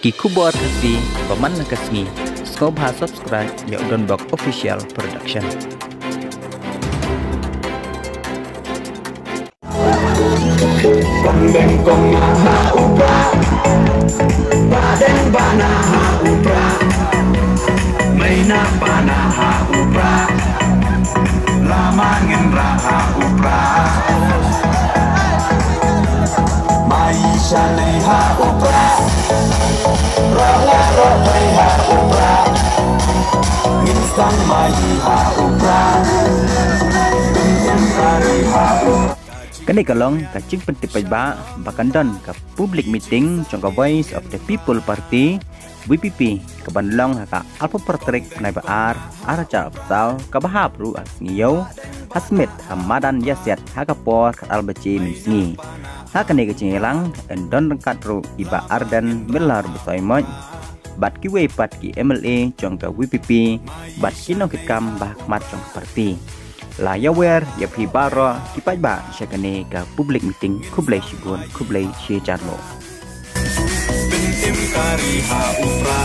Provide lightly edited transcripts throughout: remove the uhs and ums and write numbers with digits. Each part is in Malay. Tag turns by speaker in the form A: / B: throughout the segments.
A: Kikubor hati paman nakasngi Skobha subscribe ya Donbok official production.
B: Kondeng kongnya ha ubra, baden bana ha ubra, maina bana ha ubra, lamangin ra ha ubra, maisha nei ha ubra, raya rotai ha ubra, instan mai ha ubra, dunyam kari ha ubra.
A: Kani kalong kacing pentip ba bakandon ka public meeting trong ka Voice of the People Party VPP kabanlong ka Alpha Portrait na baar aracha apsal kabahap ru asngiyo Hasmet Hamadan Yaset hakapor kat albaci misni hakani kacing endon kat ru iba ardan melar besoimoj bat kiwe pat ki MLA trong ka VPP bat kinong kitkam bah mat trong parti la yawer ya pribaro kipai ba syakane ka public meeting kublai shigon kublai she charlo
B: Bintim kari ha upra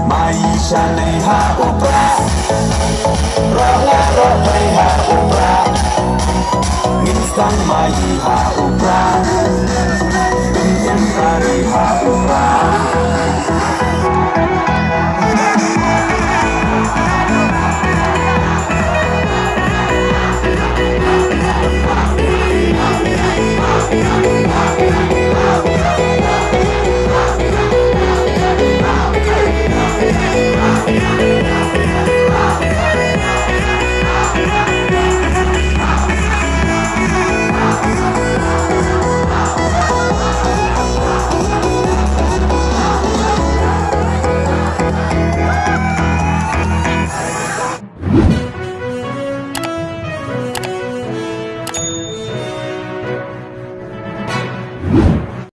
B: Maisha nei ha upra Rola rotai ha upra Instan mai ha upra Dunyam kari ha upra